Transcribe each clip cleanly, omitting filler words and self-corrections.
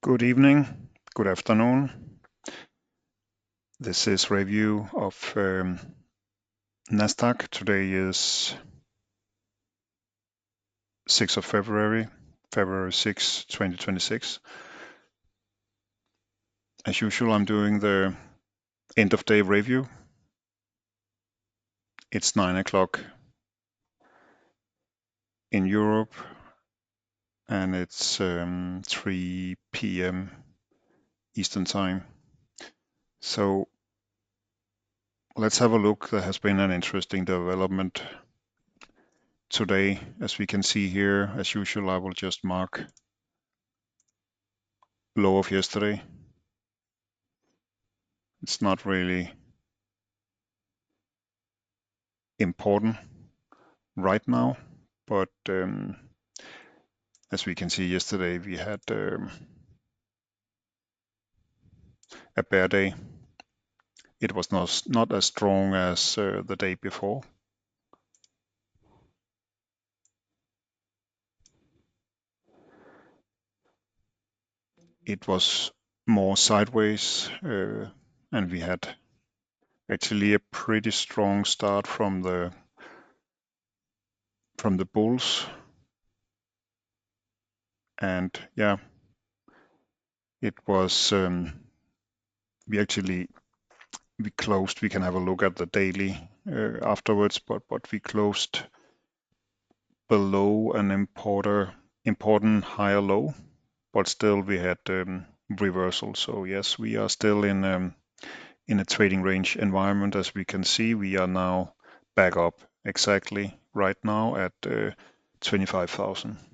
Good evening, good afternoon. This is review of Nasdaq. Today is 6th of February, February 6, 2026. As usual, I'm doing the end of day review. It's 9 o'clock in Europe and it's 3 p.m. Eastern Time. So let's have a look. There has been an interesting development today. As we can see here, as usual, I will just mark low of yesterday. It's not really important right now, but as we can see yesterday, we had a bear day. It was not as strong as the day before. It was more sideways, and we had actually a pretty strong start from the bulls. And yeah, it was we closed. We can have a look at the daily afterwards, but we closed below an important higher low, but still we had reversal. So yes, we are still in a trading range environment. As we can see, we are now back up exactly right now at 25,000.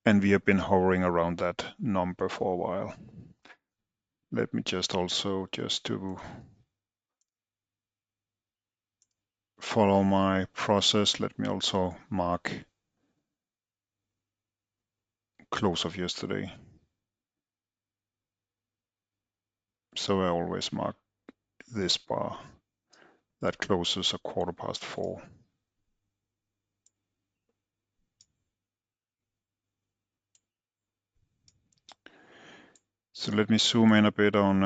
And we have been hovering around that number for a while. Let me just to follow my process, let me also mark close of yesterday. So I always mark this bar that closes a 4:15. So let me zoom in a bit on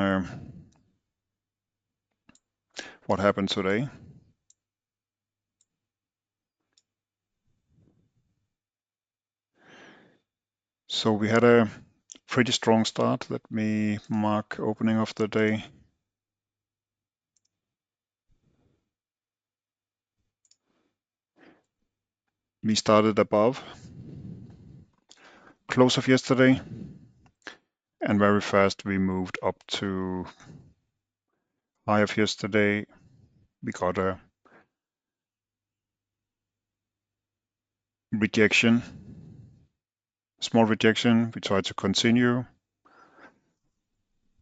what happened today. So we had a pretty strong start. Let me mark opening of the day. We started above close of yesterday, and very fast we moved up to high of yesterday. We got a rejection, small rejection. We tried to continue,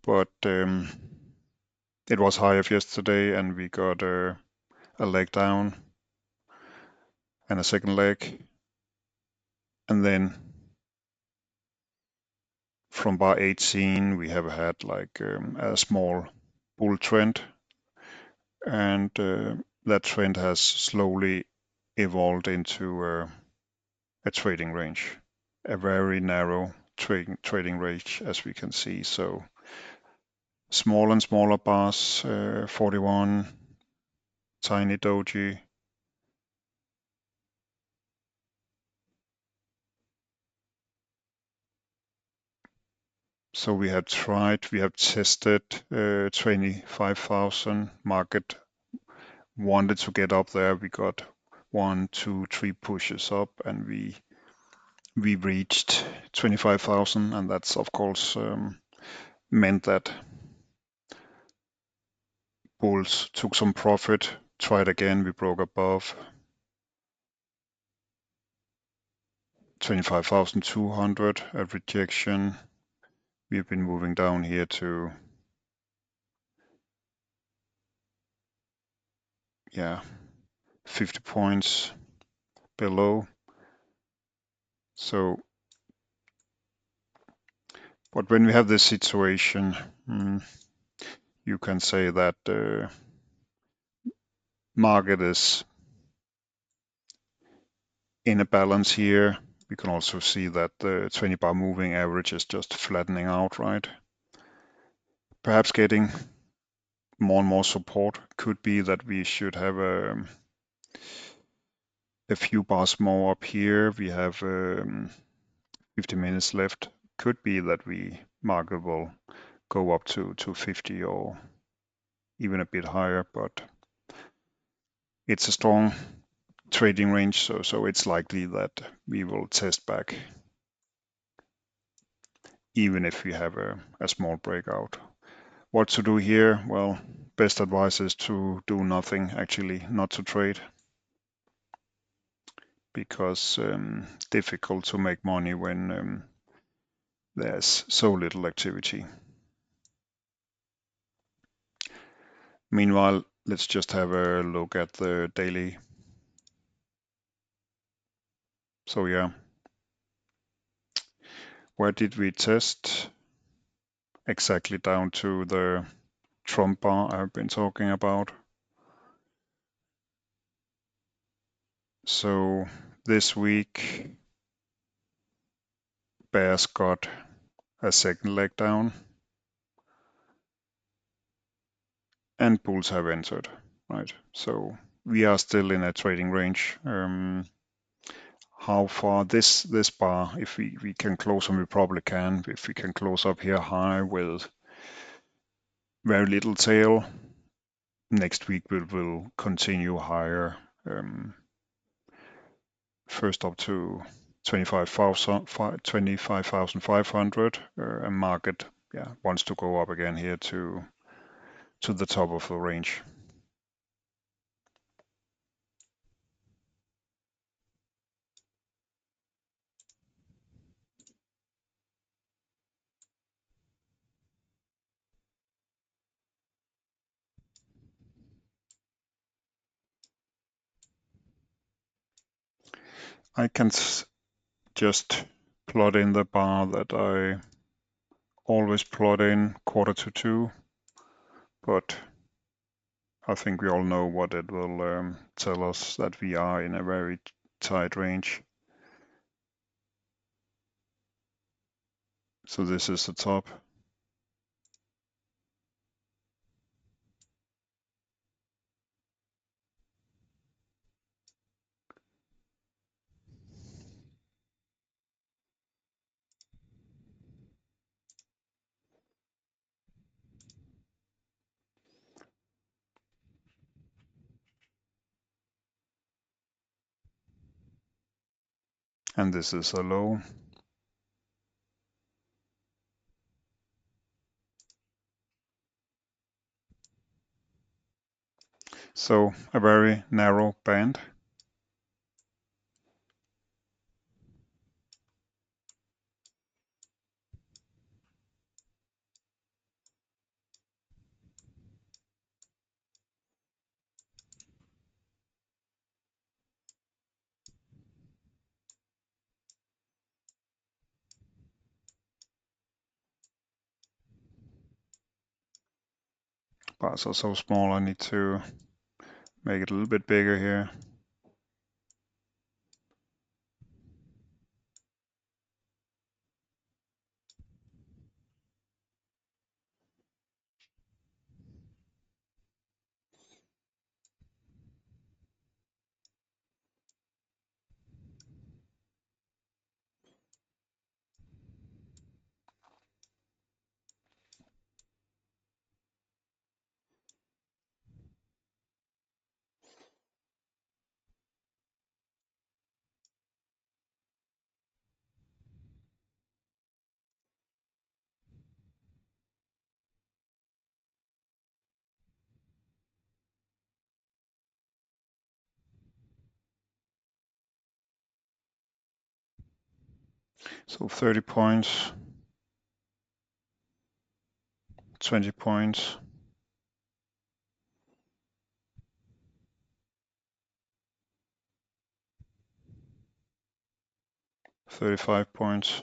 but it was high of yesterday, and we got a leg down and a second leg, and then from bar 18 we have had like a small bull trend, and that trend has slowly evolved into a trading range, a very narrow trading range, as we can see. So small and smaller bars, 41, tiny doji, so we have tested 25,000. Market wanted to get up there. We got 1, 2, 3 pushes up, and we reached 25,000, and that's of course meant that bulls took some profit, tried again, we broke above 25,200, a rejection. We've been moving down here to 50 points below. So, but when we have this situation, you can say that the market is in a balance here. We can also see that the 20 bar moving average is just flattening out, right? Perhaps getting more and more support could be that we should have a few bars more up here. We have 50 minutes left. Could be that market will go up to 250 or even a bit higher, but it's a strong trading range, so it's likely that we will test back even if we have a small breakout. What to do here? Well, best advice is to do nothing, actually, not to trade, because difficult to make money when there's so little activity. Meanwhile, let's just have a look at the daily. So yeah, where did we test? Exactly down to the Trump bar I've been talking about. So this week, bears got a second leg down and bulls have entered, right? So we are still in a trading range. How far this bar, if we can close, and we probably can, if we can close up here high with very little tail, next week we will continue higher, first up to 25,500. And market wants to go up again here to the top of the range. I can just plot in the bar that I always plot in quarter to two, but I think we all know what it will tell us, that we are in a very tight range. So this is the top. And this is a low. So a very narrow band. Bars are so small, I need to make it a little bit bigger here. So 30 points, 20 points, 35 points.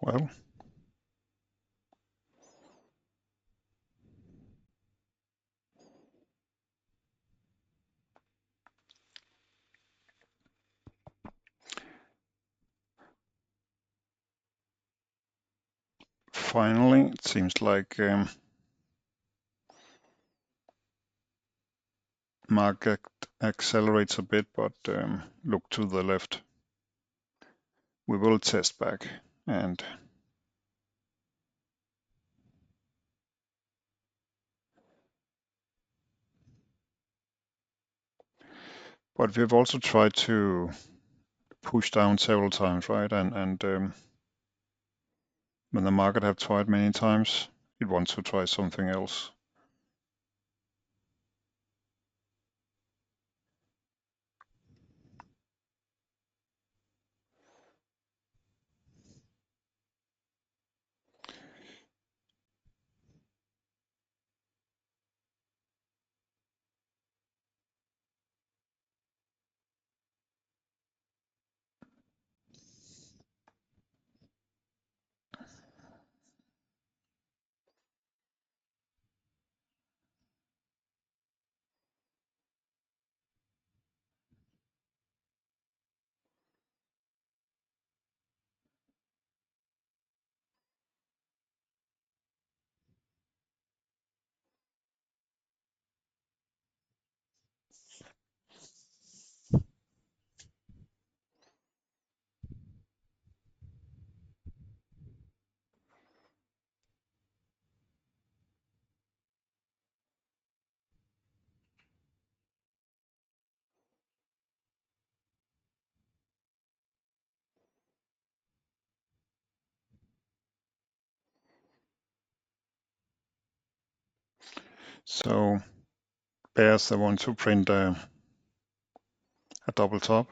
Well, finally, it seems like market accelerates a bit, but look to the left. We will test back, and but we've also tried to push down several times, right? And when the market have tried many times, it wants to try something else. So bears, they want to print a double top.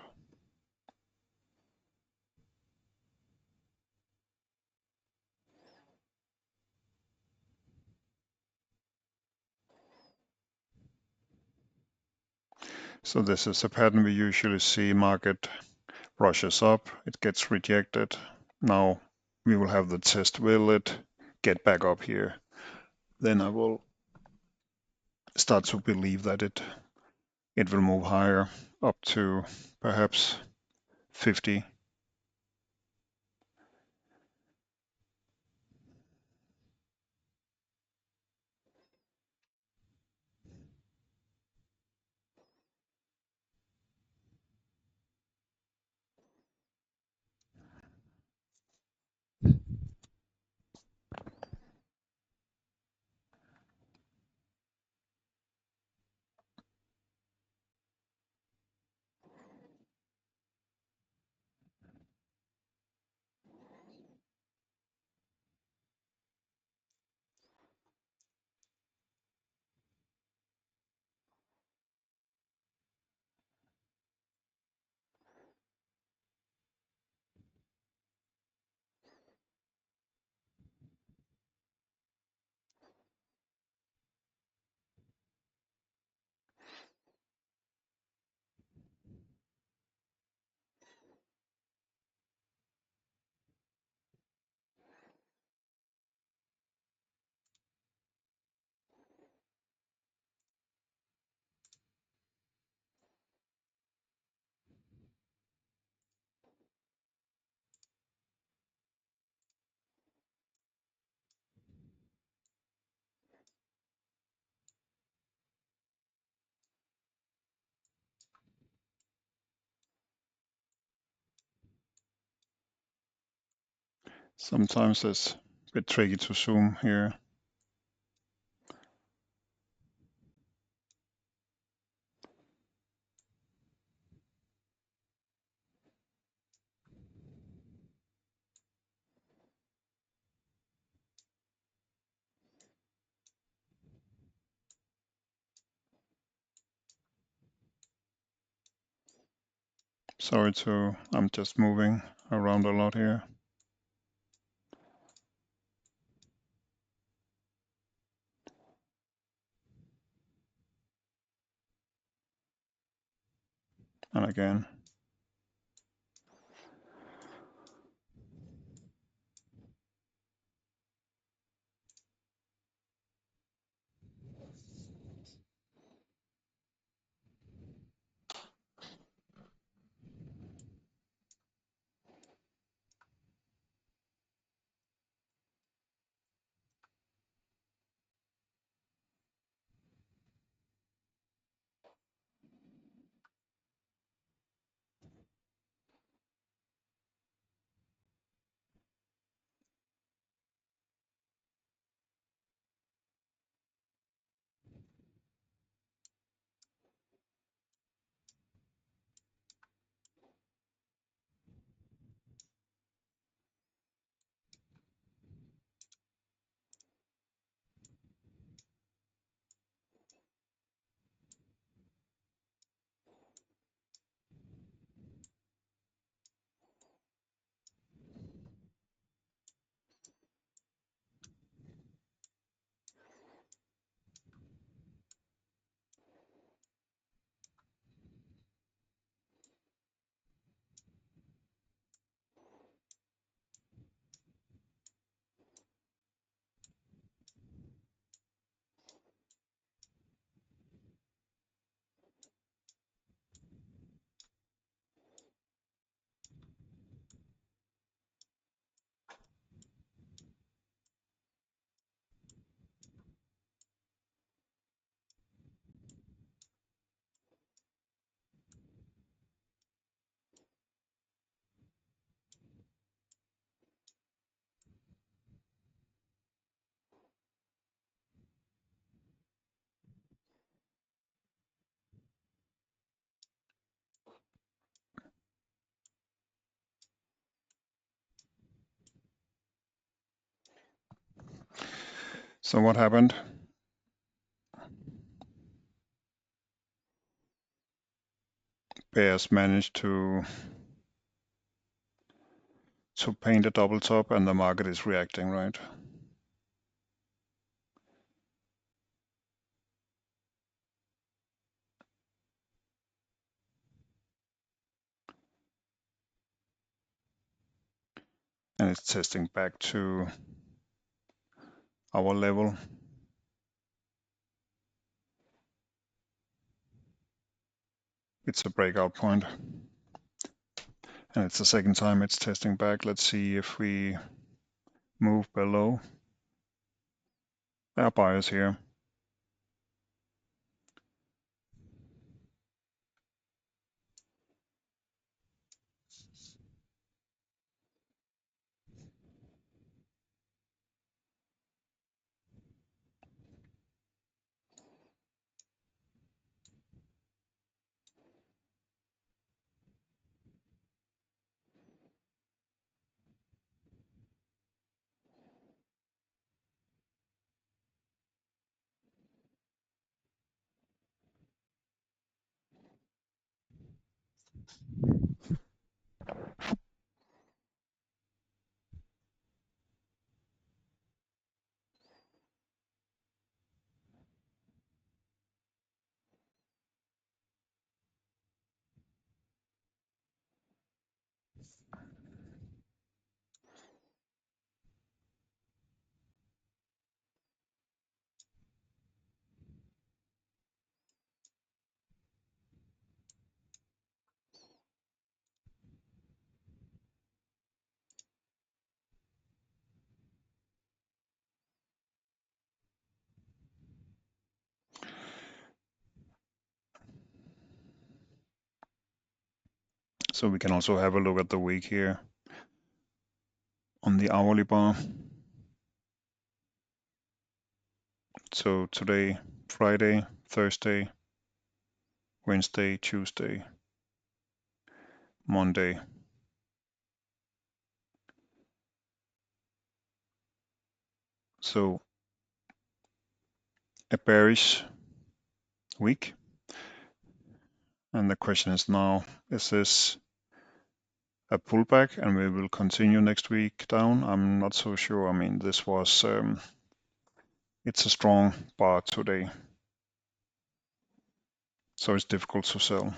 So this is a pattern we usually see. Market rushes up, it gets rejected. Now we will have the test. Will it get back up here? Then I will start to believe that it will move higher, up to perhaps 50. Sometimes it's a bit tricky to zoom here. I'm just moving around a lot here. And again. So what happened? Bears managed to paint a double top, and the market is reacting, right? And it's testing back to our level. It's a breakout point. And it's the second time it's testing back. Let's see if we move below. There are buyers here. So we can also have a look at the week here on the hourly bar. So today, Friday, Thursday, Wednesday, Tuesday, Monday. So a bearish week. And the question is now, is this a pullback and we will continue next week down? I'm not so sure. I mean, this was, it's a strong bar today. So it's difficult to sell.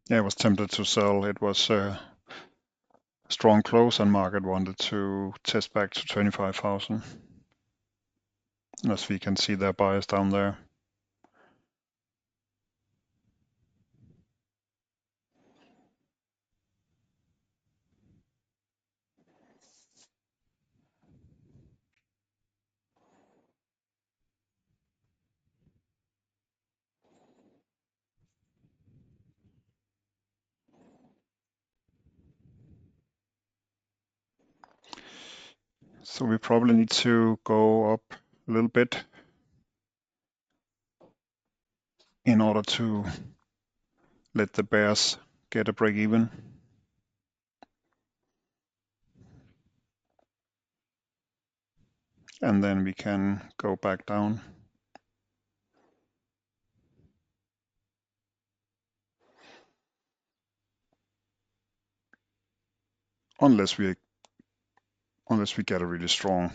Yeah, I was tempted to sell. It was a strong close and market wanted to test back to 25,000. As we can see, there are buyers down there. So we probably need to go up a little bit in order to let the bears get a break even. And then we can go back down. Unless we get a really strong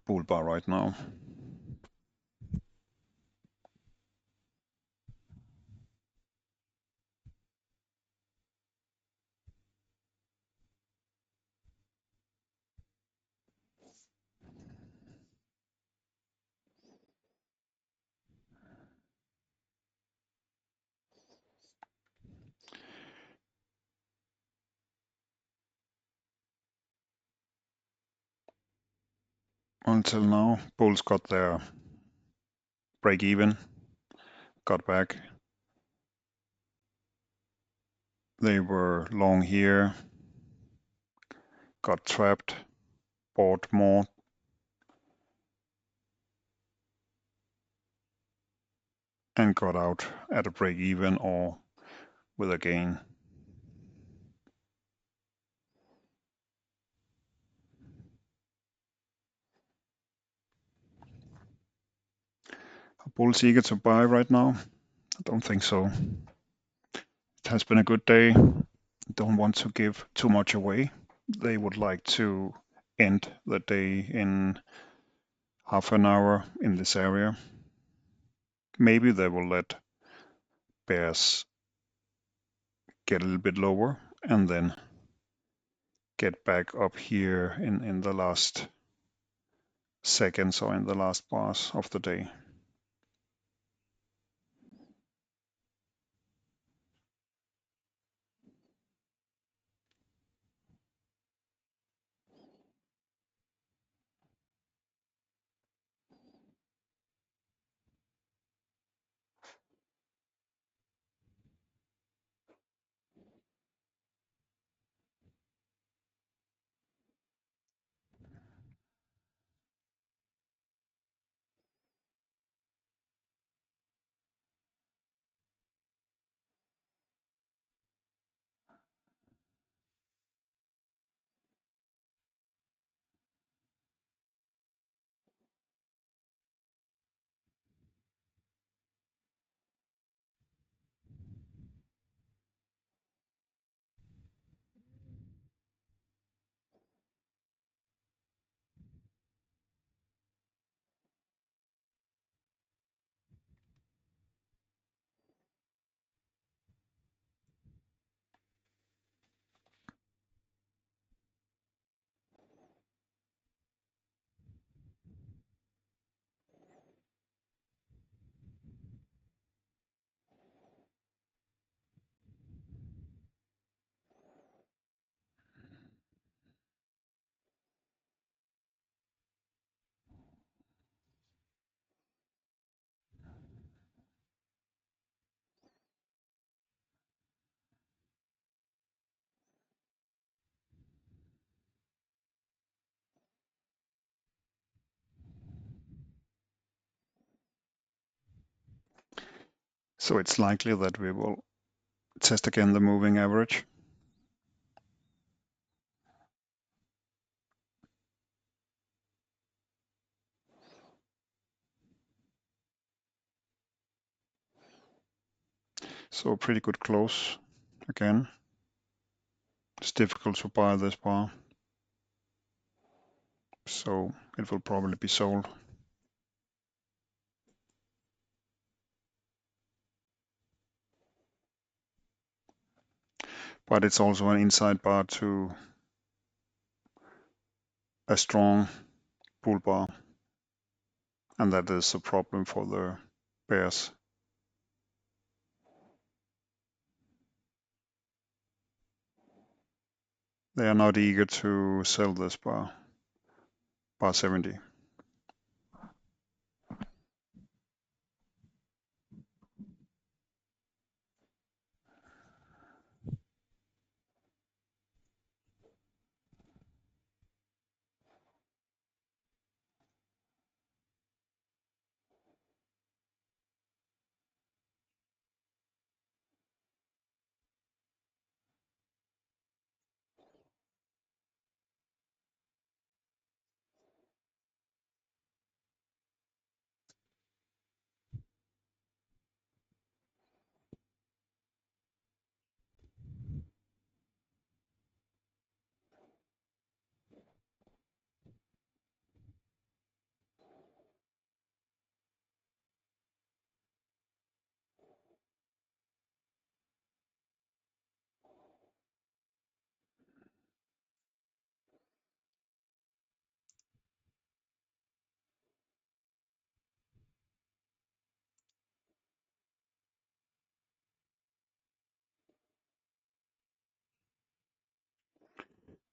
bull bar right now. Until now, bulls got their break even, got back. They were long here, got trapped, bought more, and got out at a break even or with a gain. Are bulls eager to buy right now? I don't think so. It has been a good day. Don't want to give too much away. They would like to end the day in half an hour in this area. Maybe they will let bears get a little bit lower and then get back up here in the last seconds or in the last bars of the day. So it's likely that we will test again the moving average. So pretty good close again. It's difficult to buy this bar, so it will probably be sold. But it's also an inside bar to a strong bull bar, and that is a problem for the bears. They are not eager to sell this bar 70.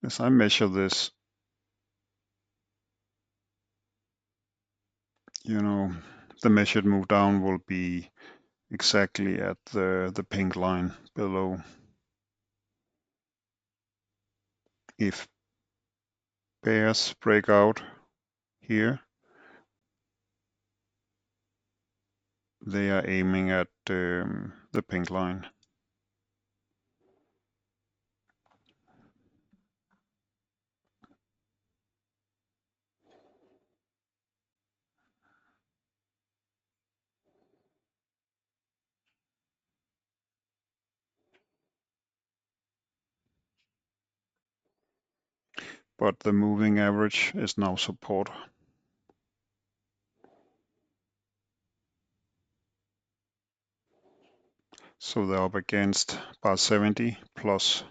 as I measure this, the measured move down will be exactly at the pink line below. If bears break out here, they are aiming at the pink line. But the moving average is now support. So they're up against bar 70 plus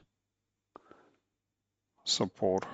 support.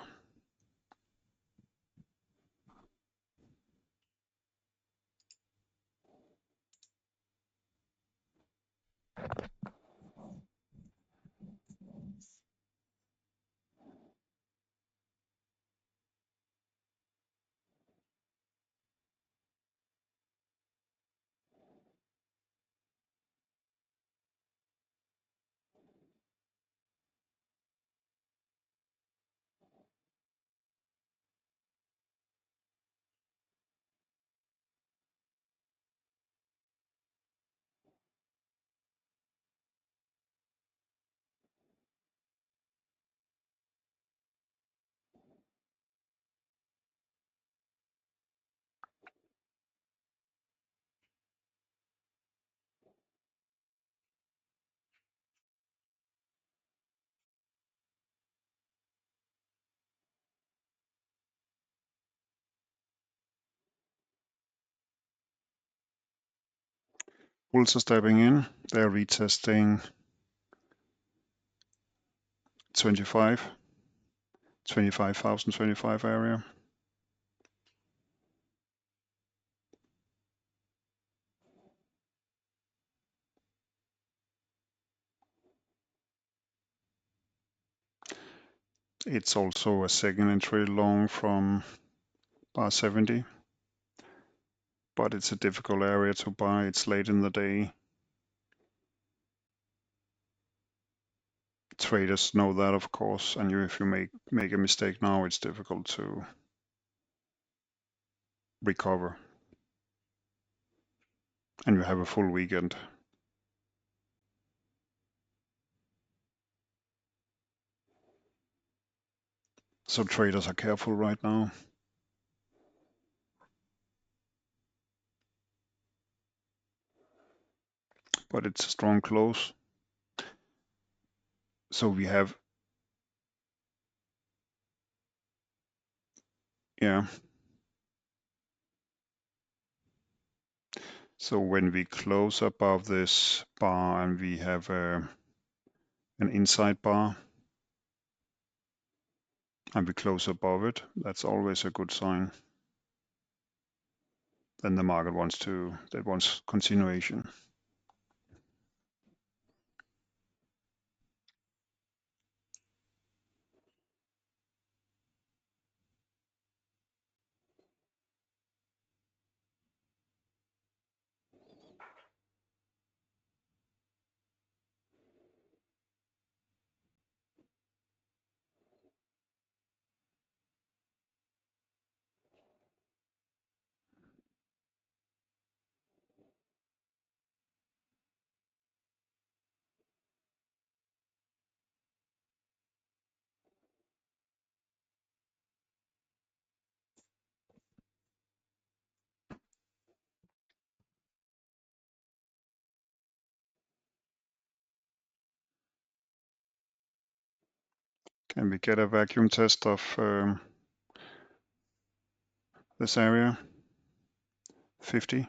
Bulls are stepping in. They're retesting 25,025 area. It's also a second entry long from bar 70, but it's a difficult area to buy. It's late in the day. Traders know that, of course, and if you make a mistake now, it's difficult to recover. And you have a full weekend. So traders are careful right now. But it's a strong close. So we have, yeah. So when we close above this bar and we have an inside bar and we close above it, that's always a good sign. Then the market wants continuation. Can we get a vacuum test of this area? 50.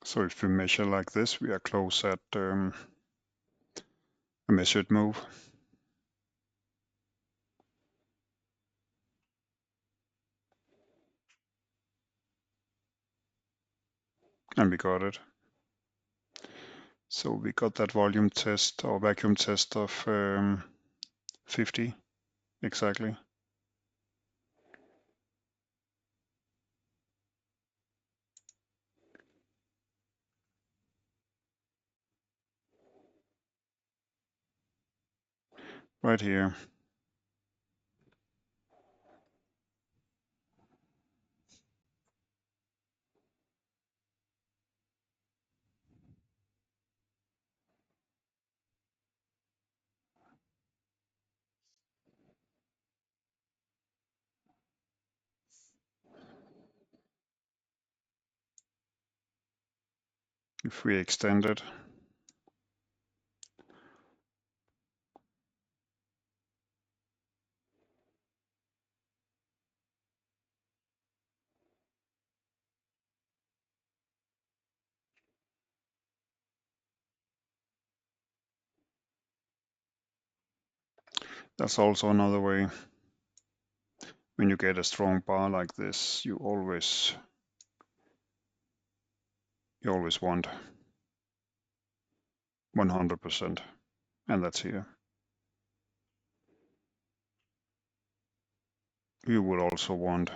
So if we measure like this, we are close at a measured move. And we got it. So we got that volume test or vacuum test of 50 exactly. Right here. If we extend it, that's also another way. When you get a strong bar like this, you always want 100%, and that's here. You would also want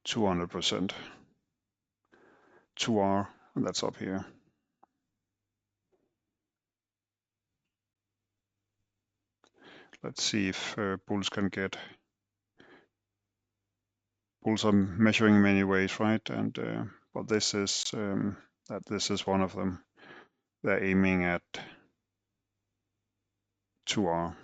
200%, 2R, and that's up here. Let's see if bulls can get. Bulls are measuring many ways, right? And but this is this is one of them. They're aiming at 2R.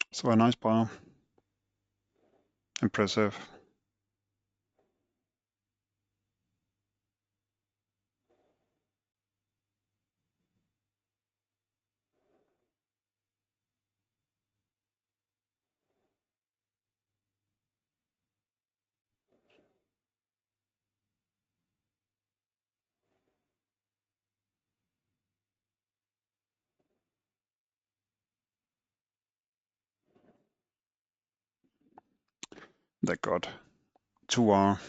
So a nice bar, impressive. They got 2R.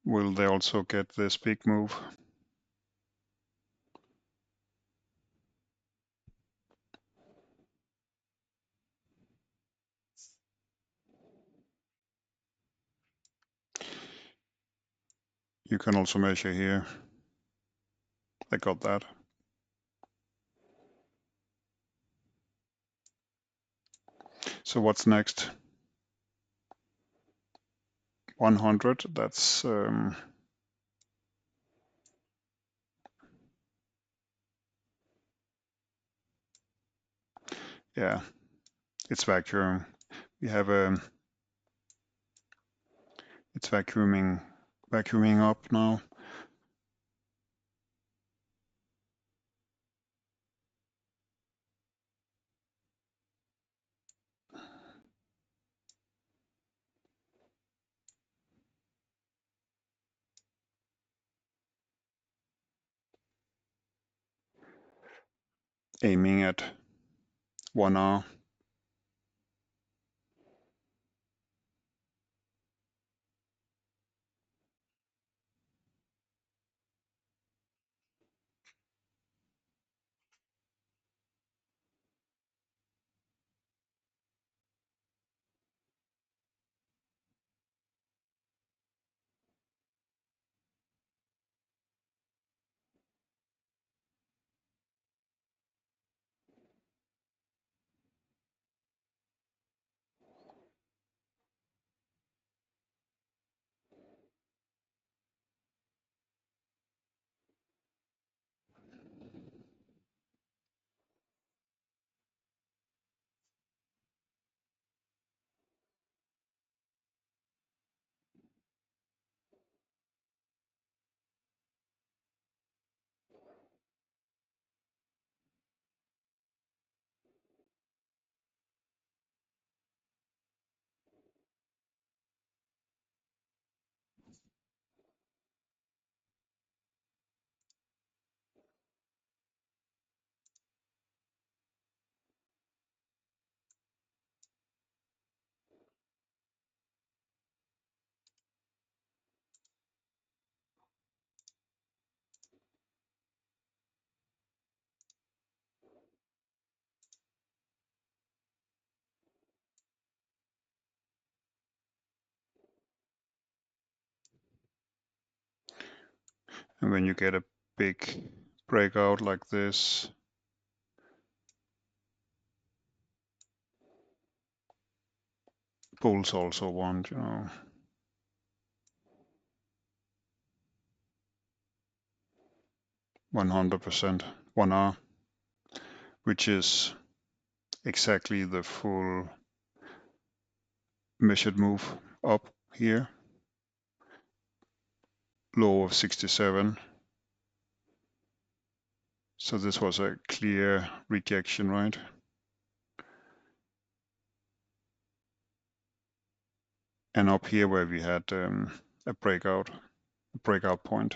Will they also get this big move? You can also measure here. They got that. So what's next? 100. That's yeah, it's vacuum. We have it's vacuuming up now. aiming at 1 hour. And when you get a big breakout like this, bulls also want, 100% 1 hour, which is exactly the full measured move up here, low of 67. So this was a clear rejection, right? And up here where we had a breakout point.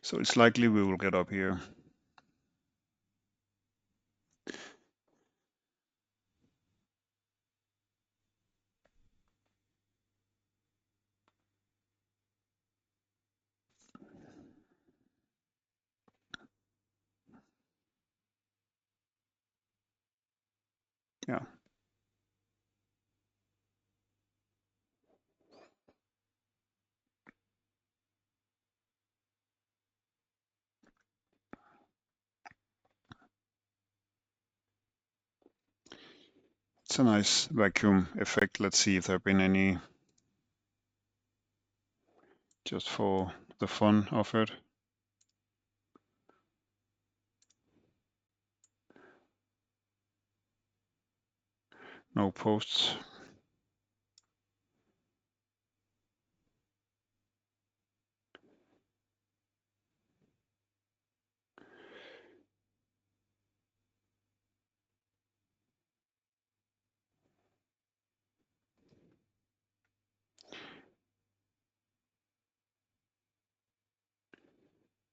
So it's likely we will get up here. Yeah. It's a nice vacuum effect. Let's see if there have been any, just for the fun of it. No posts.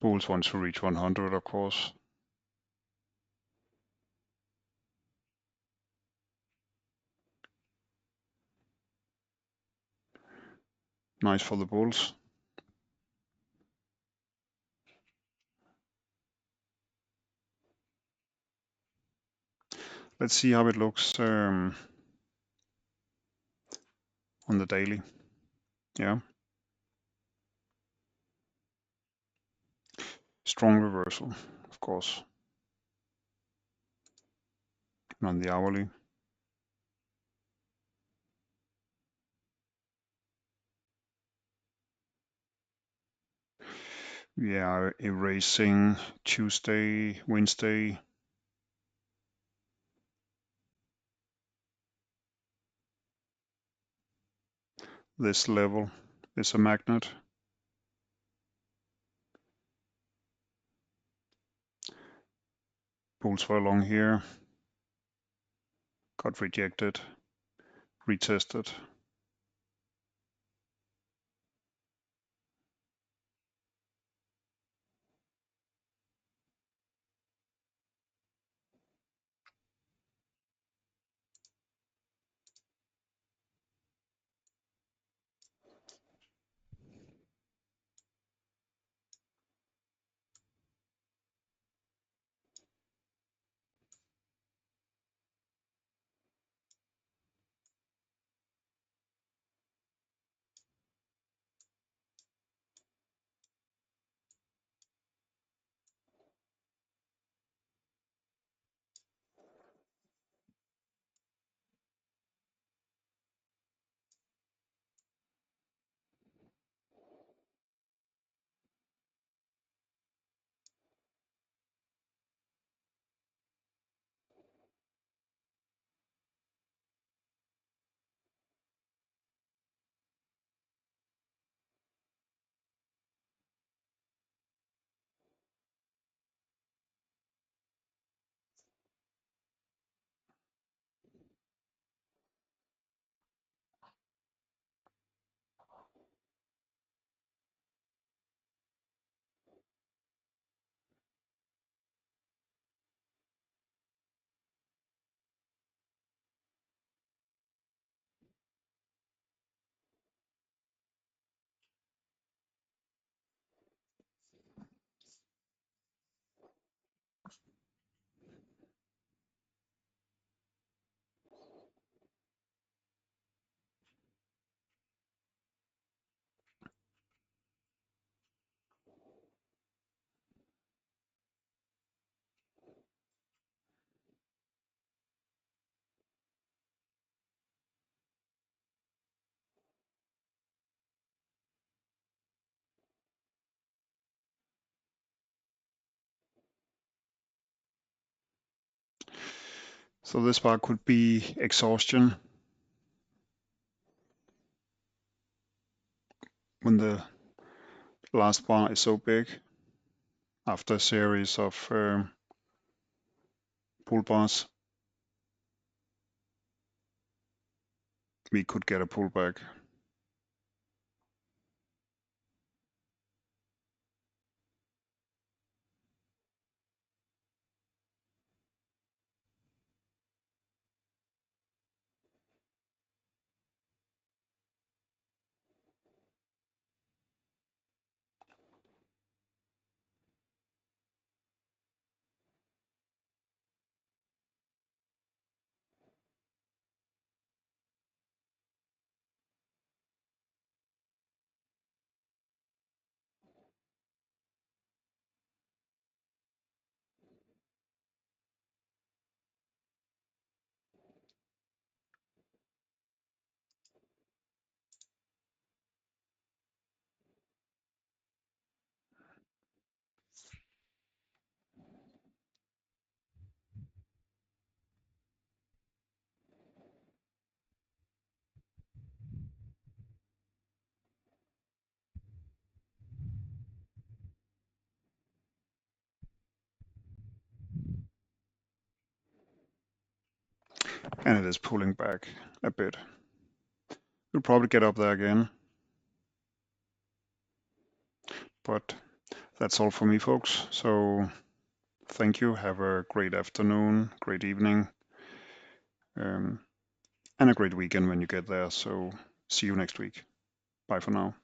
Bulls want to reach 100, of course. Nice for the bulls. Let's see how it looks on the daily. Yeah. Strong reversal, of course. And on the hourly. We are erasing Tuesday, Wednesday. This level is a magnet. Bulls were along here, got rejected, retested. So this bar could be exhaustion when the last bar is so big after a series of pull bars. We could get a pullback. And it is pulling back a bit. We'll probably get up there again. But that's all for me, folks. So thank you. Have a great afternoon, great evening, and a great weekend when you get there. So see you next week. Bye for now.